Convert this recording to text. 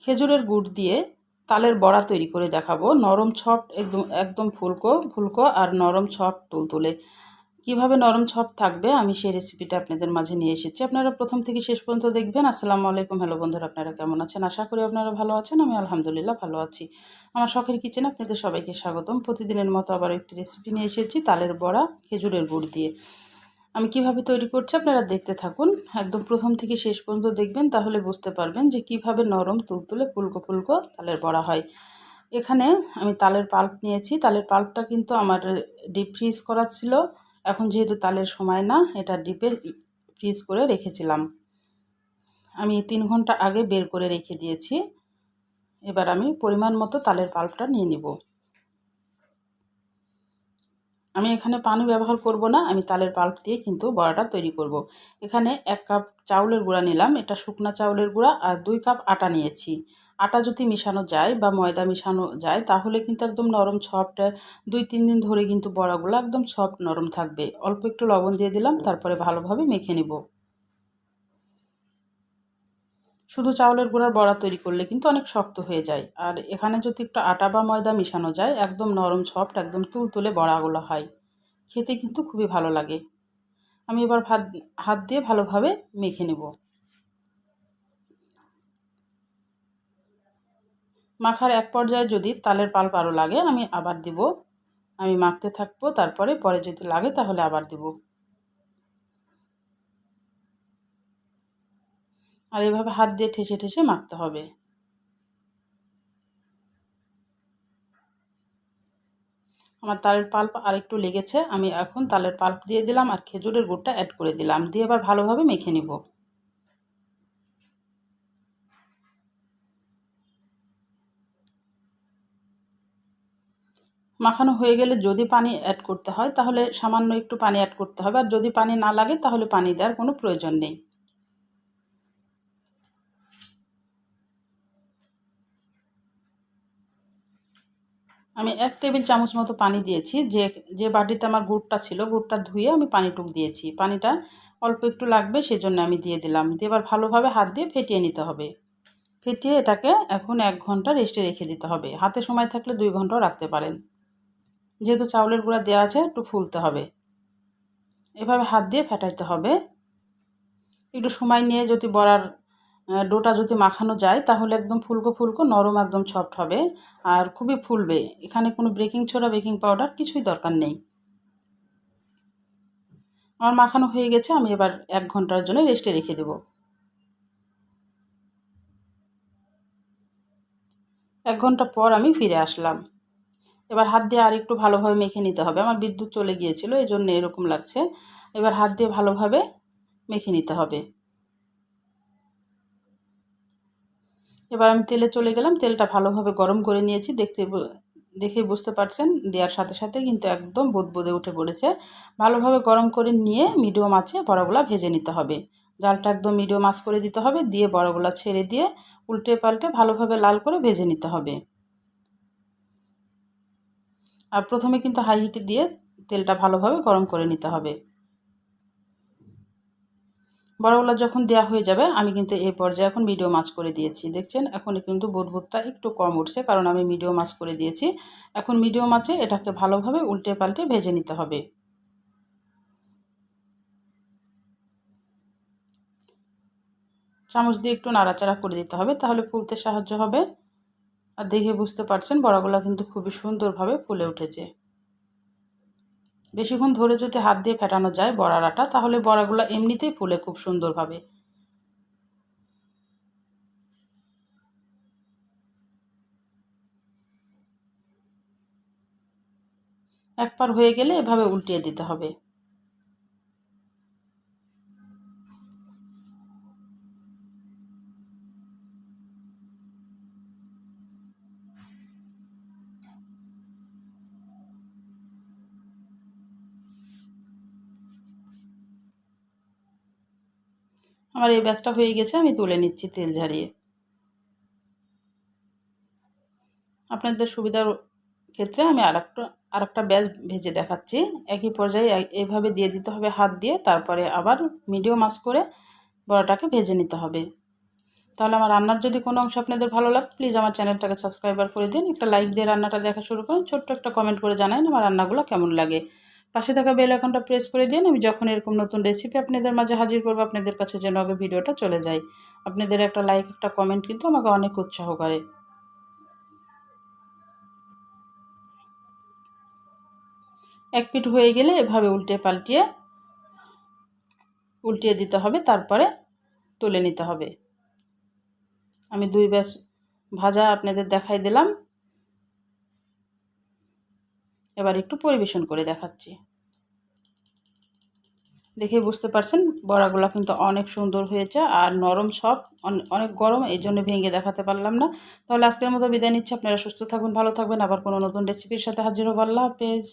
খেজুরের গুড় দিয়ে তালের বড়া তৈরি করে দেখাবো। নরম সফট একদম ফুলকো ফুলকো আর নরম সফট তুলতুলে। কীভাবে নরম সফট থাকবে আমি সেই রেসিপিটা আপনাদের মাঝে নিয়ে এসেছি। আপনারা প্রথম থেকে শেষ পর্যন্ত দেখবেন। আসসালামু আলাইকুম। হ্যালো বন্ধুরা, আপনারা কেমন আছেন? আশা করি আপনারা ভালো আছেন। আমি আলহামদুলিল্লাহ ভালো আছি। আমার শখের কিচেনে আপনাদের সবাইকে স্বাগতম। প্রতিদিনের মতো আবার একটি রেসিপি নিয়ে এসেছি তালের বড়া খেজুরের গুড় দিয়ে। আমি কিভাবে তৈরি করছি আপনারা দেখতে থাকুন। একদম প্রথম থেকে শেষ পর্যন্ত দেখবেন, তাহলে বুঝতে পারবেন যে কিভাবে নরম তুলতুলে ফুলকো ফুলকো তালের বড়া হয়। এখানে আমি তালের পাল্প নিয়েছি। তালের পাল্পটা কিন্তু আমার ডিপ ফ্রিজ করা ছিল। এখন যেহেতু তালের সময় না, এটা ডিপে ফ্রিজ করে রেখেছিলাম। আমি 3 ঘন্টা আগে বের করে রেখে দিয়েছি। এবার আমি পরিমাণ মতো তালের পাল্পটা নিয়ে নিব। আমি এখানে পানি ব্যবহার করব না, আমি তালের পাল্প দিয়ে কিন্তু বড়াটা তৈরি করব। এখানে 1 কাপ চাউলের গুঁড়া নিলাম, এটা শুকনা চাউলের গুঁড়া, আর 2 কাপ আটা নিয়েছি। আটা যদি মেশানো যায় বা ময়দা মেশানো যায় তাহলে কিন্তু একদম নরম সফট, 2-3 দিন ধরে কিন্তু বড়াগুলো একদম সফট নরম থাকবে। অল্প একটু লবণ দিয়ে দিলাম, তারপরে ভালোভাবে মেখে নেব। শুধু চাউলের গুঁড়ার বড়া তৈরি করলে কিন্তু অনেক শক্ত হয়ে যায়, আর এখানে যদি একটু আটা বা ময়দা মেশানো যায় একদম নরম সফট একদম তুলতুলে বড়াগুলো হয়। খেতে কিন্তু খুবই ভালো লাগে। আমি এবার হাত দিয়ে ভালোভাবে মেখে নেব। মাখার এক পর্যায়ে যদি তালের পাল্প আরও লাগে আমি আবার দিব। আমি মাখতে থাকবো, পরে যদি লাগে তাহলে আবার দিব। আর এভাবে হাত দিয়ে ঠেসে ঠেসে মাখতে হবে। আমার তালের পাল্প আরেকটু লেগেছে, আমি এখন তালের পাল্প দিয়ে দিলাম আর খেজুরের গুড়টা অ্যাড করে দিলাম, দিয়ে এবার ভালোভাবে মেখে নিব। মাখানো হয়ে গেলে যদি পানি অ্যাড করতে হয় তাহলে সামান্য একটু পানি অ্যাড করতে হবে, আর যদি পানি না লাগে তাহলে পানি দেওয়ার কোনো প্রয়োজন নেই। আমি 1 টেবিল চামচ মতো পানি দিয়েছি। যে বাটিতে আমার গুড়টা ছিল, গুড়টা ধুয়ে আমি পানিটুকু দিয়েছি। পানিটা অল্প একটু লাগবে, সেজন্য আমি দিয়ে দিলাম। দিয়ে এবার ভালোভাবে হাত দিয়ে ফেটিয়ে নিতে হবে। ফেটিয়ে এটাকে এখন 1 ঘন্টা রেস্টে রেখে দিতে হবে। হাতে সময় থাকলে 2 ঘন্টাও রাখতে পারেন। যেহেতু চাউলের গুঁড়া দেওয়া আছে একটু ফুলতে হবে। এভাবে হাত দিয়ে ফেটাইতে হবে। একটু সময় নিয়ে যদি বড়ার ডোটা যদি মাখানো যায় তাহলে একদম ফুলকো ফুলকো নরম একদম সফট হবে আর খুবই ফুলবে। এখানে কোনো বেকিং সোডা বেকিং পাউডার কিছুই দরকার নেই। আমার মাখানো হয়ে গেছে, আমি এবার 1 ঘন্টার জন্য রেস্টে রেখে দেব। 1 ঘন্টা পর আমি ফিরে আসলাম। এবার হাত দিয়ে আরেকটু ভালোভাবে মেখে নিতে হবে। আমার বিদ্যুৎ চলে গিয়েছিল, এই জন্য এরকম লাগছে। এবার হাত দিয়ে ভালোভাবে মেখে নিতে হবে। এবার আমি তেলে চলে গেলাম। তেলটা ভালোভাবে গরম করে নিয়েছি। দেখেই বুঝতে পারছেন, দেওয়ার সাথে সাথে কিন্তু একদম বুদবুদে উঠে পড়েছে। ভালোভাবে গরম করে নিয়ে মিডিয়াম আঁচে বড়াগুলা ভেজে নিতে হবে। জালটা একদম মিডিয়াম আঁচ করে দিতে হবে, দিয়ে বড়াগুলা ছেড়ে দিয়ে উল্টে পাল্টে ভালোভাবে লাল করে ভেজে নিতে হবে। আর প্রথমে কিন্তু হাই হিটে দিয়ে তেলটা ভালোভাবে গরম করে নিতে হবে। বড়াগুলো যখন দেওয়া হয়ে যাবে আমি কিন্তু এই পর্যায়ে এখন মিডিয়াম আঁচ করে দিয়েছি। দেখছেন এখন কিন্তু বুদবুদটা একটু কম উঠছে, কারণ আমি মিডিয়াম আঁচ করে দিয়েছি। এখন মিডিয়াম আঁচে এটাকে ভালোভাবে উল্টে পাল্টে ভেজে নিতে হবে। চামচ দিয়ে একটু নাড়াচাড়া করে দিতে হবে, তাহলে ফুলতে সাহায্য হবে। আর দেখে বুঝতে পারছেন বড়াগুলো কিন্তু খুবই সুন্দরভাবে ফুলে উঠেছে। বেশিক্ষণ ধরে যদি হাত দিয়ে ফেটানো যায় বড়ার আটা, তাহলে বড়াগুলো এমনিতেই ফুলে খুব সুন্দরভাবে। এক পার হয়ে গেলে এভাবে উল্টিয়ে দিতে হবে। আমার এই ব্যাচটা হয়ে গেছে, আমি তুলে নিচ্ছি তেল ঝারিয়ে। আপনাদের সুবিধার ক্ষেত্রে আমি আরেকটা ব্যাচ ভেজে দেখাচ্ছি। একই পর্যায়ে এইভাবে দিয়ে দিতে হবে হাত দিয়ে, তারপরে আবার মিডিয়াম আঁচ করে বড়াটাকে ভেজে নিতে হবে। তাহলে আমার রান্নার যদি কোনো অংশ আপনাদের ভালো লাগে প্লিজ আমার চ্যানেলটাকে সাবস্ক্রাইবার করে দিন, একটা লাইক দিয়ে রান্নাটা দেখা শুরু করেন, ছোট্ট একটা কমেন্ট করে জানান আমার রান্নাগুলো কেমন লাগে। পাশে থাকা বেল আইকনটা প্রেস করে দিন, আমি যখন এরকম নতুন রেসিপি আপনাদের মাঝে হাজির করবো আপনাদের কাছে যেন আগে ভিডিওটা চলে যায়। আপনাদের একটা লাইক একটা কমেন্ট কিন্তু আমাকে অনেক উৎসাহ করে। এক পিঠ হয়ে গেলে এভাবে উল্টিয়ে দিতে হবে, তারপরে তুলে নিতে হবে। আমি 2 ব্যাচ ভাজা আপনাদের দেখাই দিলাম, এবার একটু পরিবেশন করে দেখাচ্ছি। দেখে বুঝতে পারছেন বড়াগুলো কিন্তু অনেক সুন্দর হয়েছে আর নরম সফট, অনেক গরম, এই জন্য ভেঙে দেখাতে পারলাম না। তাহলে আজকের মতো বিদায় নিচ্ছি, আপনারা সুস্থ থাকবেন, ভালো থাকবেন, আবার কোনো নতুন রেসিপির সাথে হাজির হবো। আল্লাহ হাফেজ।